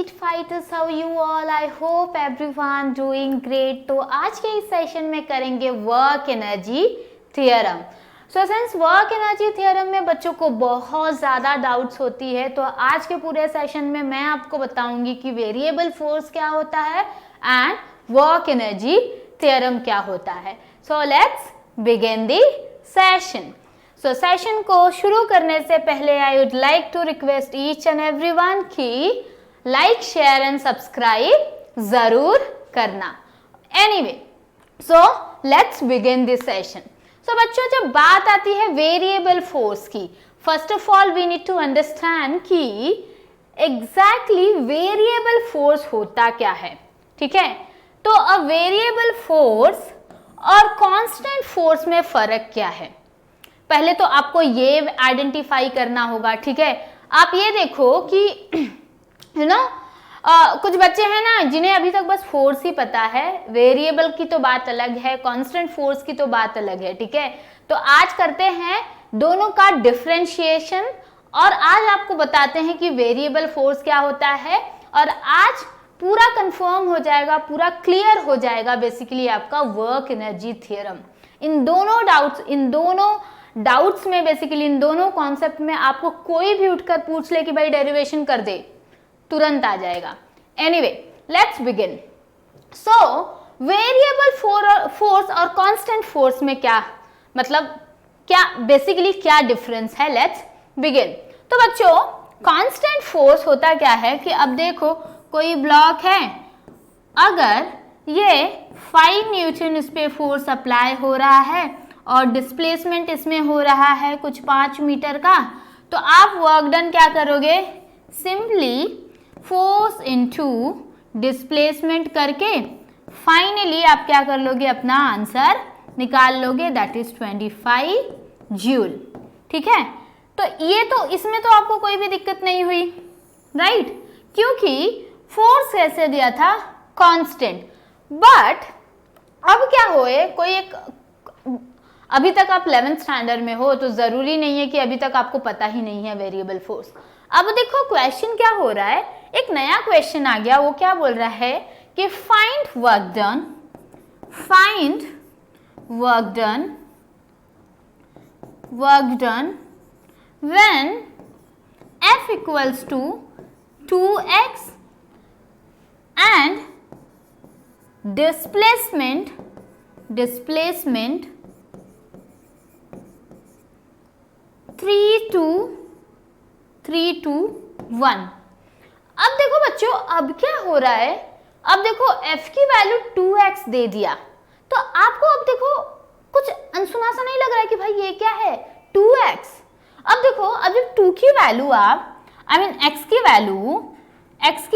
Sweet fighters, how you all? I hope everyone doing great. तो आज के इस सेशन में करेंगे work energy theorem. So since work energy theorem में बच्चों को बहुत ज़्यादा डाउट्स होती है, तो आज के पूरे सेशन में मैं आपको बताऊंगी कि वेरिएबल फोर्स क्या होता है एंड वर्क एनर्जी थ्योरम क्या होता है। So let's begin the session. So session को शुरू करने से पहले I would like to request each and everyone कि लाइक, शेयर एंड सब्सक्राइब जरूर करना। Anyway, so let's begin this session. So बच्चों, जब बात आती है वेरिएबल फोर्स की, first of all we need to understand कि एग्जैक्टली वेरिएबल फोर्स होता क्या है। ठीक है, तो अ वेरिएबल फोर्स और कांस्टेंट फोर्स में फर्क क्या है, पहले तो आपको ये आइडेंटिफाई करना होगा। ठीक है, आप ये देखो कि यू नो कुछ बच्चे हैं ना जिन्हें अभी तक बस फोर्स ही पता है, वेरिएबल की तो बात अलग है, कांस्टेंट फोर्स की तो बात अलग है। ठीक है, तो आज करते हैं दोनों का डिफरेंशिएशन और आज आपको बताते हैं कि वेरिएबल फोर्स क्या होता है, और आज पूरा कंफर्म हो जाएगा, पूरा क्लियर हो जाएगा बेसिकली आपका वर्क एनर्जी थ्योरम। इन दोनों डाउट्स में बेसिकली इन दोनों कॉन्सेप्ट में आपको कोई भी उठकर पूछ ले कि भाई डेरिवेशन कर दे, तुरंत आ जाएगा। Anyway, let's begin. So variable force और कांस्टेंट फोर्स में क्या मतलब, क्या बेसिकली क्या डिफरेंस है, लेट्स बिगिन। तो बच्चों, कांस्टेंट फोर्स होता क्या है कि अब देखो कोई ब्लॉक है, अगर ये 5 न्यूटन इस पे फोर्स अप्लाई हो रहा है और डिस्प्लेसमेंट इसमें हो रहा है कुछ 5 मीटर का, तो आप वर्क डन क्या करोगे, सिंपली फोर्स इनटू डिस्प्लेसमेंट करके फाइनली आप क्या कर लोगे, अपना आंसर निकाल लोगे, दैट इज 25 जूल। ठीक है, तो ये तो इसमें तो आपको कोई भी दिक्कत नहीं हुई, राइट, क्योंकि फोर्स कैसे दिया था, कांस्टेंट। बट अब क्या होए, कोई एक, अभी तक आप 11th स्टैंडर्ड में हो तो जरूरी नहीं है कि अभी तक आपको पता ही नहीं है वेरिएबल फोर्स। अब देखो क्वेश्चन क्या हो रहा है, एक नया क्वेश्चन आ गया, वो क्या बोल रहा है कि find work done when F equals to 2x and displacement 3 to 1। अब देखो बच्चों, अब क्या हो रहा है, अब देखो f की वैल्यू 2x दे दिया, तो आपको अब देखो कुछ अनसुना सा नहीं लग रहा है कि भाई ये क्या है, 2x। अब देखो, अब जब 2 की वैल्यू आप x की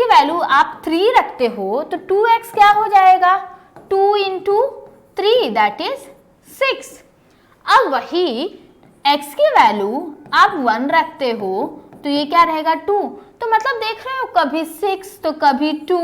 वैल्यू आप 3 रखते हो, तो 2x क्या हो जाएगा, 2 into 3 दैट इज 6। अब वही x की वैल्यू आप 1 रखते हो, तो ये क्या रहेगा, 2। तो मतलब देख रहे हो, कभी 6 तो कभी 2,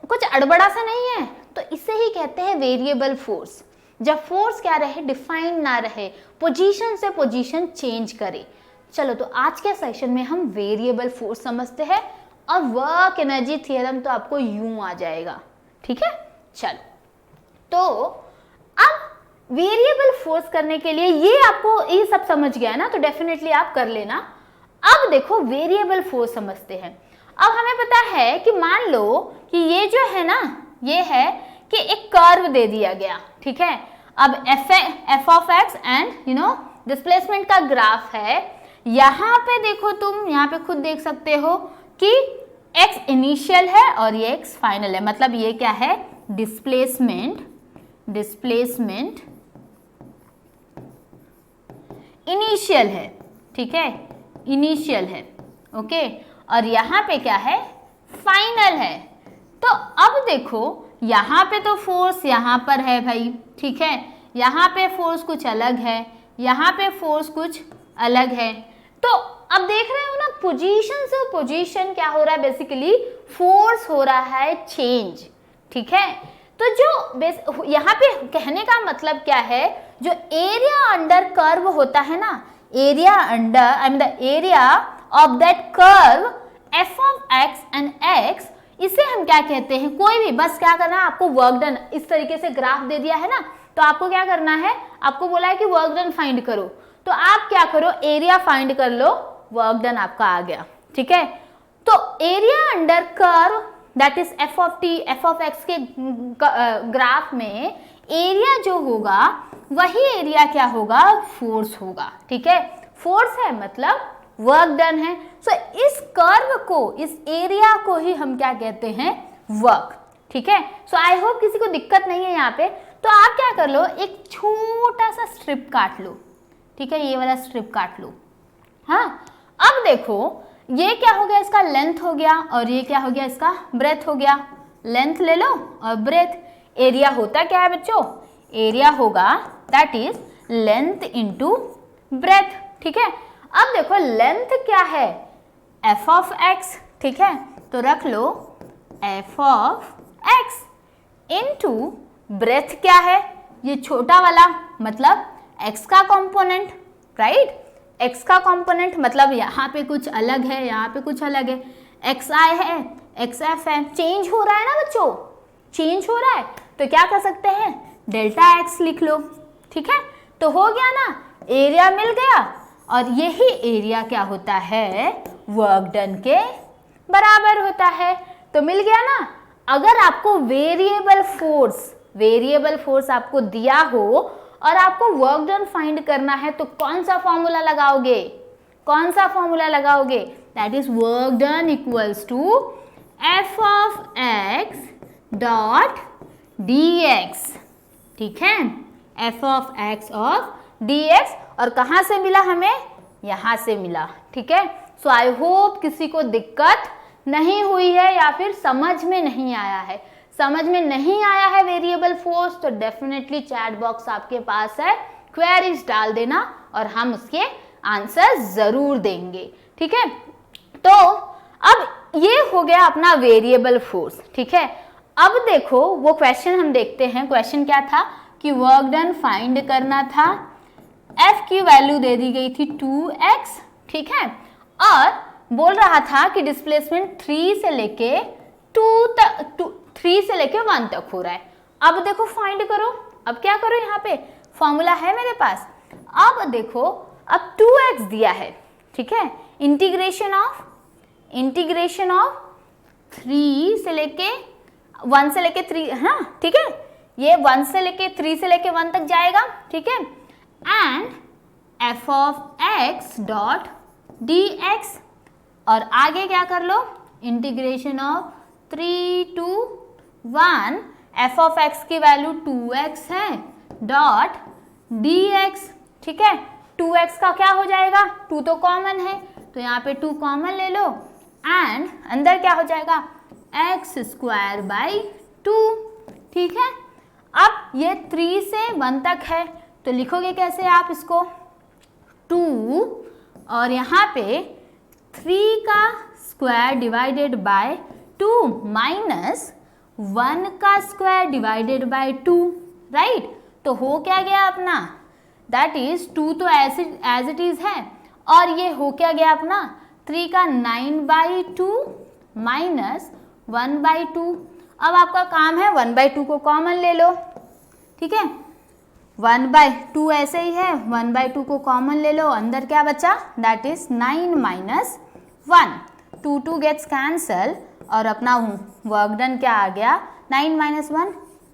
कुछ अड़बड़ा सा नहीं है। तो इसे ही कहते हैं वेरिएबल फोर्स, जब फोर्स क्या रहे, डिफाइन ना रहे, पोजीशन से पोजीशन चेंज करे। चलो, तो आज के सेशन में हम वेरिएबल फोर्स समझते हैं और वर्क एनर्जी थ्योरम तो आपको यूं आ जाएगा। ठीक है, चलो, तो अब वेरिएबल फोर्स करने के लिए ये आपको ये सब समझ गया ना, तो डेफिनेटली आप कर लेना। अब देखो वेरिएबल फोर्स समझते हैं। अब हमें पता है कि मान लो कि ये जो है ना, ये है कि एक कर्व दे दिया गया। ठीक है, अब f of x and displacement का ग्राफ है। यहाँ पे देखो, तुम यहाँ पे खुद देख सकते हो कि x इनिशियल है और ये x फाइनल है, मतलब ये क्या है, डिस्प्लेसमेंट इनिशियल है। ठीक है, इनिशियल है, ओके, और यहाँ पे क्या है, फाइनल है। तो अब देखो, यहाँ पे तो फोर्स यहाँ पर है भाई, ठीक है, यहाँ पे फोर्स कुछ अलग है, यहाँ पे फोर्स कुछ अलग है। तो अब देख रहे हो ना, पोजीशन से पोजीशन क्या हो रहा है, बेसिकली फोर्स हो रहा है चेंज। ठीक है, तो जो यहाँ पे कहने का मतलब क्या है, जो एरिया अंडर कर्व होता है ना, area under the area of that curve F of x and x, इसे हम क्या कहते हैं, कोई भी, बस क्या करना है आपको, वर्क डन, इस तरीके से ग्राफ दे दिया है ना, तो आपको क्या करना है, आपको बोला है कि वर्क डन फाइंड करो, तो आप क्या करो, एरिया फाइंड कर लो, वर्क डन आपका आ गया, ठीक है। तो area under curve that is F of T, F of x के ग्राफ में एरिया जो होगा वही एरिया क्या होगा, फोर्स होगा, ठीक है। फोर्स है मतलब वर्क डन है। सो इस कर्व को, इस एरिया को ही हम क्या कहते हैं, वर्क, ठीक है। सो आई होप किसी को दिक्कत नहीं है यहाँ पे। तो आप क्या कर लो, एक छोटा सा स्ट्रिप काट लो, ठीक है, ये वाला स्ट्रिप काट लो। हाँ, अब देखो ये क्या हो गया, इसका लेंथ हो गया, और ये क्या हो गया, इसका ब्रेथ हो गया। लेंथ ले लो और ब्रेथ। एरिया होता क्या है बच्चों, एरिया होगा that is length into breadth, ठीक है। अब देखो लेंथ क्या है, एफ ऑफ एक्स, ठीक है, तो रख लो F of X into breadth क्या है, ये छोटा वाला मतलब एक्स का कंपोनेंट, राइट, एक्स का कंपोनेंट मतलब यहाँ पे कुछ अलग है, यहाँ पे कुछ अलग है, एक्स आई है, एक्स एफ है, चेंज हो रहा है ना बच्चों, चेंज हो रहा है, तो क्या कर सकते हैं, डेल्टा एक्स लिख लो, ठीक है। तो हो गया ना, एरिया मिल गया, और यही एरिया क्या होता है, वर्क डन के बराबर होता है। तो मिल गया ना। अगर आपको वेरिएबल फोर्स आपको दिया हो और आपको वर्क डन फाइंड करना है, तो कौन सा फॉर्मूला लगाओगे, कौन सा फॉर्मूला लगाओगे, that is work done equals to f of x dot D x, ठीक है, F of x of d x, और कहाँ से मिला हमें, यहाँ से मिला, ठीक है। सो आई होप किसी को दिक्कत नहीं हुई है या फिर समझ में नहीं आया है। समझ में नहीं आया है वेरिएबल फोर्स, तो डेफिनेटली चैट बॉक्स आपके पास है, क्वेरीज डाल देना और हम उसके आंसर जरूर देंगे, ठीक है। तो अब ये हो गया अपना वेरिएबल फोर्स, ठीक है। अब देखो वो क्वेश्चन हम देखते हैं। क्वेश्चन क्या था कि वर्क डन फाइंड करना था, F की वैल्यू दे दी गई थी 2x, ठीक है, और बोल रहा था कि डिस्प्लेसमेंट 3 से लेके 1 तक हो रहा है। अब देखो फाइंड करो, अब क्या करो, यहाँ पे फॉर्मूला है मेरे पास। अब देखो, अब 2x दिया है, ठीक है, इंटीग्रेशन ऑफ 3 से लेके 1 से लेके 3, हाँ ठीक है, ये 1 से लेके 3 से लेके 1 तक जाएगा, ठीक है, and F of x dot D x, और आगे क्या कर लो, integration of 3 to 1, F of X की वैल्यू 2x है डॉट डी एक्स, ठीक है। 2x का क्या हो जाएगा, 2 तो कॉमन है, तो यहाँ पे 2 कॉमन ले लो, एंड अंदर क्या हो जाएगा, x स्क्वायर बाई 2, ठीक है। अब ये 3 से 1 तक है, तो लिखोगे कैसे आप इसको, 2 और यहाँ पे 3 का स्क्वायर डिवाइडेड बाय 2 माइनस 1 का स्क्वायर डिवाइडेड बाय 2, राइट। तो हो क्या गया अपना, दैट इज 2 तो एज इट इज है, और ये हो क्या गया अपना 3 का 9/2 माइनस 1/2। अब आपका काम है 1/2 को कॉमन ले लो, ठीक है, 1/2 ऐसे ही है, 1/2 को कॉमन ले लो, अंदर क्या बचा, that is 9 minus 1, 2 gets cancel, और अपना वर्क डन क्या आ गया, 9 माइनस 1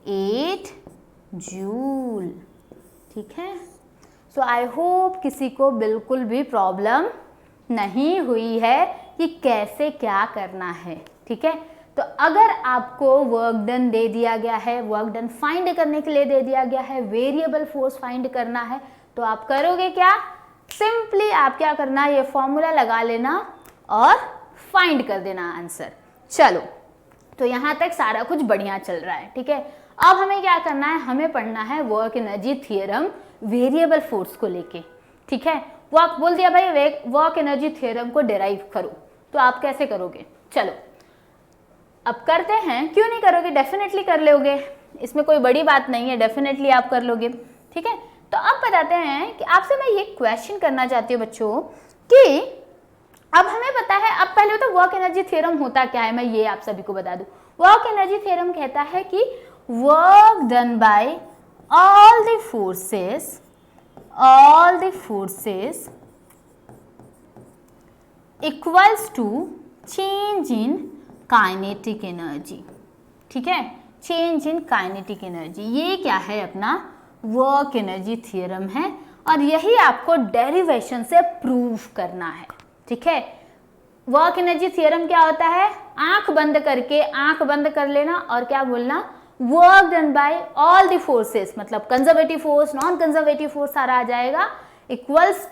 8 जूल, ठीक है। सो आई होप किसी को बिल्कुल भी प्रॉब्लम नहीं हुई है कि कैसे क्या करना है, ठीक है। तो अगर आपको वर्क डन दे दिया गया है, वर्क डन फाइंड करने के लिए दे दिया गया है, वेरिएबल फोर्स फाइंड करना है, तो आप करोगे क्या, सिंपली आप क्या करना, ये फॉर्मूला लगा लेना और फाइंड कर देना आंसर। चलो, तो यहाँ तक सारा कुछ बढ़िया चल रहा है, ठीक है। अब हमें क्या करना है, हमें पढ़ना है work energy theorem variable force को लेके, ठीक है। वर्क बोल दिया भाई, वर्क एनर्जी थ्योरम को डिराइव करो, तो आप कैसे करोगे, चलो अब करते हैं। क्यों नहीं करोगे, डेफिनेटली कर लोगे, इसमें कोई बड़ी बात नहीं है, डेफिनेटली आप कर लोगे, ठीक है। तो अब बताते हैं कि आपसे मैं ये क्वेश्चन करना चाहती हूँ बच्चों कि अब हमें पता है, अब पहले पहले तो वर्क एनर्जी थ्योरम होता क्या है, मैं ये आप सभी को बता दूं। वर्क एनर्जी थ्योरम कहता है कि work done bye all the forces equals to change in kinetic energy, ठीक है, चेंज इन काइनेटिक एनर्जी। ये क्या है, अपना वर्क एनर्जी थ्योरम है और यही आपको डेरिवेशन से प्रूव करना है, ठीक है। वर्क एनर्जी थ्योरम क्या होता है, आंख बंद करके, आंख बंद कर लेना और क्या बोलना, work done by all the forces, मतलब conservative force, non conservative force सारा आ जाएगा, equals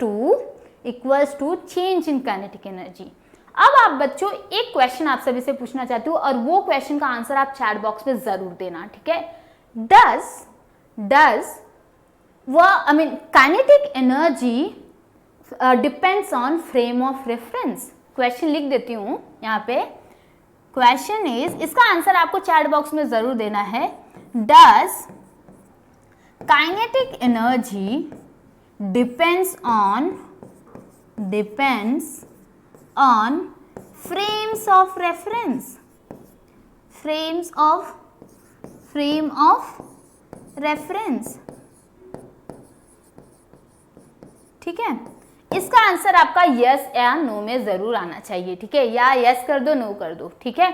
to change in kinetic energy. अब आप बच्चों एक क्वेश्चन आप सभी से पूछना चाहती हूँ और वो क्वेश्चन का आंसर आप चैट बॉक्स में जरूर देना, ठीक है। Does kinetic energy depends on frame of reference. Question लिख देती हूँ यहाँ पे, क्वेश्चन इज, इसका आंसर आपको चैट बॉक्स में जरूर देना है। Does kinetic energy depends on frames of reference, ठीक है। इसका आंसर आपका यस या नो में जरूर आना चाहिए, ठीक है, या यस कर दो, नो कर दो, ठीक है।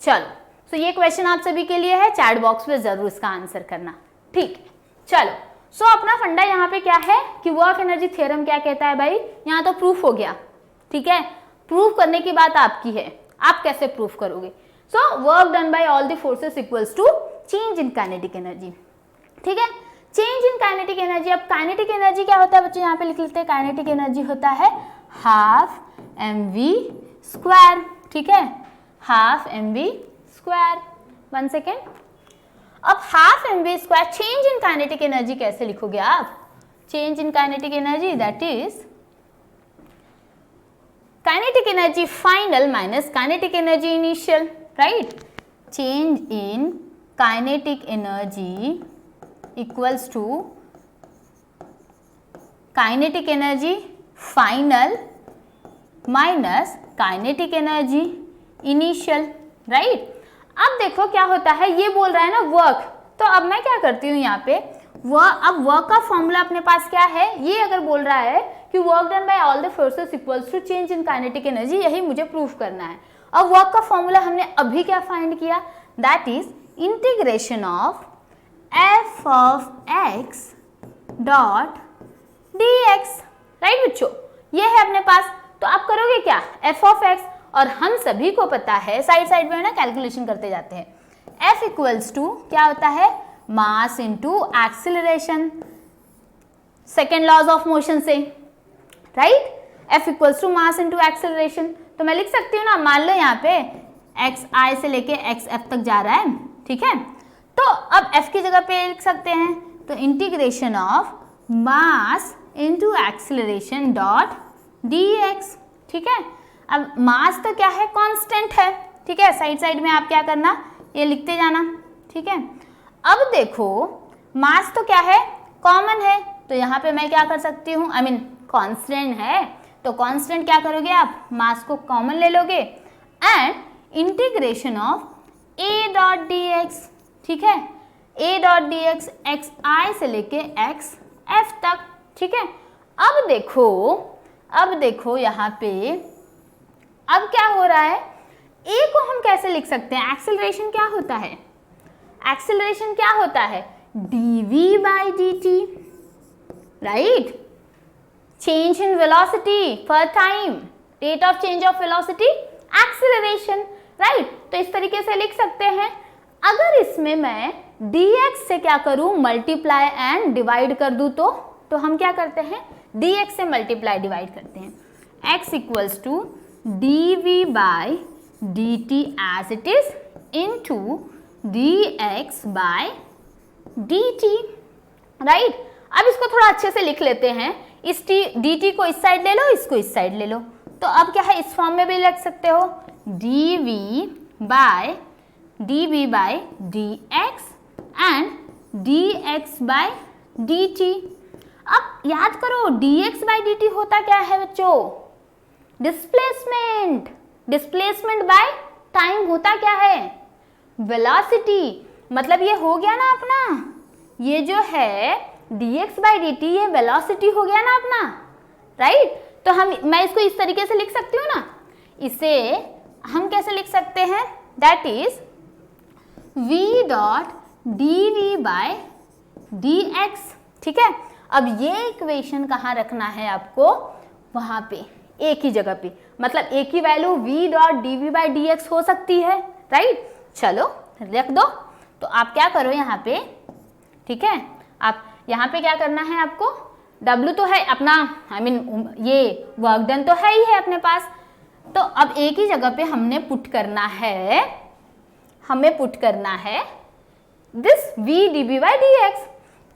चलो, तो ये क्वेश्चन आप सभी के लिए है, चैट बॉक्स में जरूर इसका आंसर करना, ठीक है। चलो, सो अपना फंडा यहाँ पे क्या है कि वर्क एनर्जी थ्योरम क्या कहता है भाई, यहाँ तो प्रूफ हो गया, ठीक है। प्रूफ करने की बात आपकी है, आप कैसे प्रूफ करोगे। So work done by all the forces equals to change in kinetic energy, ठीक है। चेंज इन काइनेटिक एनर्जी, अब काइनेटिक एनर्जी क्या होता है बच्चों, यहाँ पे लिख लेते हैं, काइनेटिक एनर्जी होता है हाफ mv², ठीक है, हाफ mv²। 1 सेकेंड, अब half mv², change in kinetic energy कैसे लिखोगे आप, change in kinetic energy that is kinetic energy final minus kinetic energy initial, right? Change in kinetic energy equals to kinetic energy final minus kinetic energy initial, right? अब देखो क्या होता है, ये बोल रहा है ना वर्क, तो अब मैं क्या करती हूँ यहाँ पे, अब वर्क का फॉर्मूला अपने पास क्या है, ये अगर बोल रहा है कि work done by all the forces equals to change in kinetic energy, यही मुझे प्रूफ करना है। अब वर्क का फॉर्मूला हमने अभी क्या फाइंड किया, that is integration of F of x dot D x, right बच्चों, ये है अपने पास। तो आप करोगे क्या, एफ ऑफ एक्स, और हम सभी को पता है, साइड में ना कैलकुलेशन करते जाते हैं, एफ इक्वल्स टू क्या होता है, mass into acceleration, second laws of motion से, right, F equals to mass into acceleration. तो मैं लिख सकती हूँ ना, मान लो यहाँ पे एक्स आई से लेके एक्स एफ तक जा रहा है, ठीक है, तो अब एफ की जगह पे लिख सकते हैं, तो integration of mass into acceleration dot D x, ठीक है। अब मास तो क्या है, कांस्टेंट है, ठीक है, साइड में आप क्या करना, ये लिखते जाना, ठीक है। अब देखो मास तो क्या है, कॉमन है, तो यहाँ पे मैं क्या कर सकती हूँ, कांस्टेंट है, तो कांस्टेंट क्या करोगे आप, मास को कॉमन ले लोगे and integration of A dot D x, ठीक है, A dot D X, X I से लेके एक्स एफ तक, ठीक है। अब देखो यहाँ पे अब क्या हो रहा है, ए को हम कैसे लिख सकते हैं, एक्सेलरेशन क्या होता है, एक्सेलरेशन क्या होता है, dv by dt, right? Change in velocity per time, rate of change of velocity, acceleration, right? तो इस तरीके से लिख सकते हैं। अगर इसमें मैं dx से क्या करूं, मल्टीप्लाई एंड डिवाइड कर दूं, तो हम क्या करते हैं, dx से मल्टीप्लाई डिवाइड करते हैं, x equals to dv by dt as it is into dx by dt, right. अब इसको थोड़ा अच्छे से लिख लेते हैं, इस dt को इस साइड ले लो, इसको इस साइड ले लो, तो अब क्या है, इस फॉर्म में भी लिख सकते हो, dv by dx and dx by dt। अब याद करो dx by dt होता क्या है बच्चों, डिस्प्लेसमेंट, डिस्प्लेसमेंट बाय टाइम होता क्या है, वेलोसिटी। मतलब ये हो गया ना अपना, ये जो है dx by dt ये वेलोसिटी हो गया ना अपना, राइट। तो मैं इसको इस तरीके से लिख सकती हूँ ना, इसे हम कैसे लिख सकते हैं, that is v dot dv by dx, ठीक है। अब ये इक्वेशन कहाँ रखना है आपको, वहां पे एक ही जगह पे, मतलब एक ही value v dot dv by dx हो सकती है, राइट। चलो रख दो। तो आप क्या करो यहाँ पे, ठीक है, आप यहाँ पे क्या करना है आपको, W तो है अपना, ये वर्क डन तो है ही है अपने पास। तो अब एक ही जगह पे हमने पुट करना है, हमें पुट करना है this v dv by dx।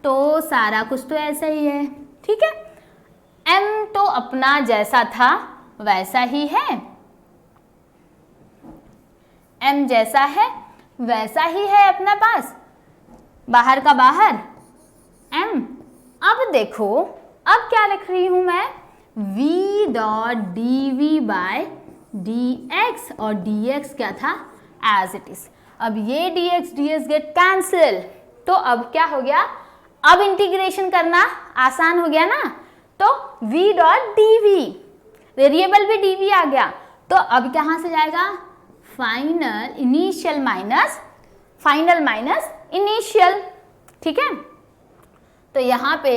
तो सारा कुछ तो ऐसा ही है, ठीक है। m तो अपना जैसा था वैसा ही है, m जैसा है वैसा ही है अपना पास, बाहर का बाहर m। अब देखो, अब क्या लिख रही हूं मैं, v dot dv by dx, और dx क्या था, एज इट इज। अब ये dx गेट कैंसिल, तो अब क्या हो गया, अब इंटीग्रेशन करना आसान हो गया ना। तो v डॉट dv, वेरिएबल भी dv आ गया, तो अब कहाँ से जाएगा, final initial minus final minus initial, ठीक है। तो यहाँ पे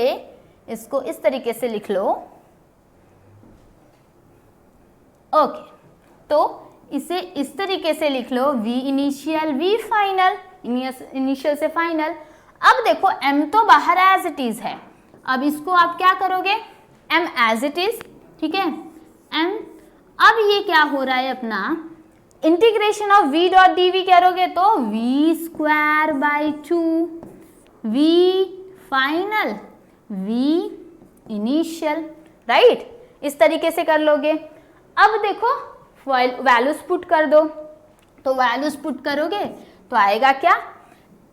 इसको इस तरीके से लिख लो, ओके। तो इसे इस तरीके से लिख लो, v initial v final, initial से फाइनल। अब देखो m तो बाहर एज इट इज है, अब इसको आप क्या करोगे, m एज इट इज, ठीक है, m। अब ये क्या हो रहा है अपना, integration of v dot dv करोगे तो v square by 2, v final v initial, right. इस तरीके से कर लोगे। अब देखो वैल्यूज पुट कर दो, तो वैल्यूज पुट करोगे तो आएगा क्या,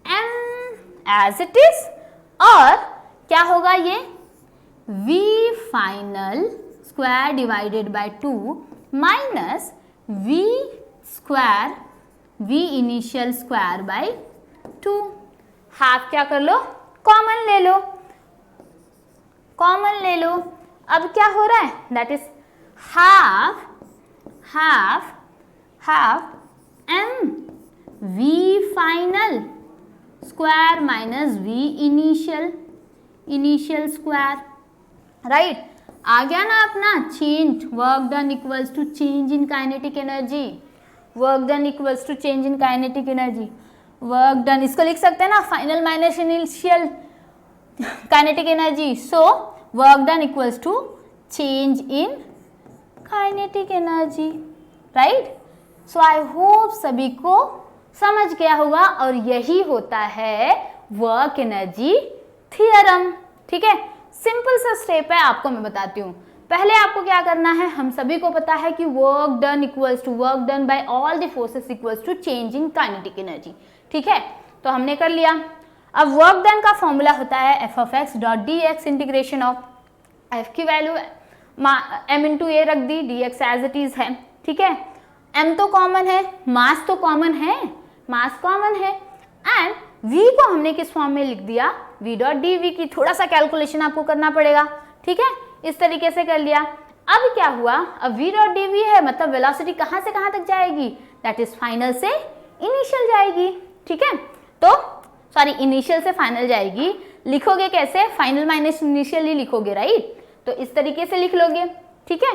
m एज इट इज, और क्या होगा ये v final square divided by 2 minus v square v initial square by 2। Half क्या कर लो, कॉमन ले लो, कॉमन ले लो। अब क्या हो रहा है, that is half half half m v final square minus v initial, initial square, right. आ गया ना अपना change, work done equals to change in kinetic energy, work done equals to change in kinetic energy, work done, इसको लिख सकते हैं ना, final minus initial kinetic energy. So work done equals to change in kinetic energy, right. So I hope सभी को समझ गया होगा, और यही होता है वर्क एनर्जी थ्योरम, ठीक है। सिंपल सा स्टेप है, आपको मैं बताती हूँ। पहले आपको क्या करना है, हम सभी को पता है कि work done equals to work done by all the forces equals to change in kinetic energy, ठीक है। तो हमने कर लिया। अब वर्क डन का फॉर्मूला होता है F of x dot D X, integration of F की वैल्यू m इंटू ए रख दी, D X as it is है, ठीक है। m तो कॉमन है, मास तो कॉमन है, मास कॉमन है, एंड v को हमने किस फॉर्म में लिख दिया, v डॉट डी वी की थोड़ा सा कैलकुलेशन आपको करना पड़ेगा, ठीक है। इस तरीके से कर लिया। अब क्या हुआ, अब v डॉट डी वी है, मतलब वेलोसिटी कहाँ से कहाँ तक जाएगी, दैट इज फाइनल से इनिशियल जाएगी, ठीक है। तो सॉरी, इनिशियल से फाइनल जाएगी। लिखोगे कैसे, फाइनल माइनस इनिशियल ही लिखोगे, राइट। तो इस तरीके से लिख लोगे, ठीक है।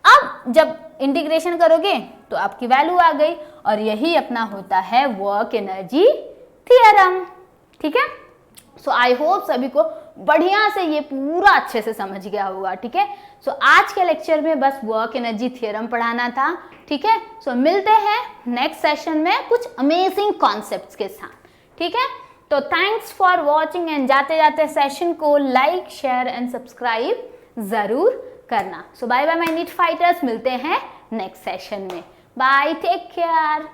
अब जब इंटीग्रेशन करोगे तो आपकी वैल्यू आ गई, और यही अपना होता है वर्क एनर्जी थ्योरम, ठीक है। सो आई होप सभी को बढ़िया से ये पूरा अच्छे से समझ गया होगा, ठीक है। सो आज के लेक्चर में बस वर्क एनर्जी थ्योरम पढ़ाना था, ठीक है। सो मिलते हैं नेक्स्ट सेशन में कुछ अमेजिंग कॉन्सेप्ट्स के साथ, ठीक है। तो थैंक्स फॉर वॉचिंग, एंड जाते जाते सेशन को लाइक शेयर एंड सब्सक्राइब जरूर करना। So bye bye my NEET fighters, मिलते हैं नेक्स्ट सेशन में। Bye, take care.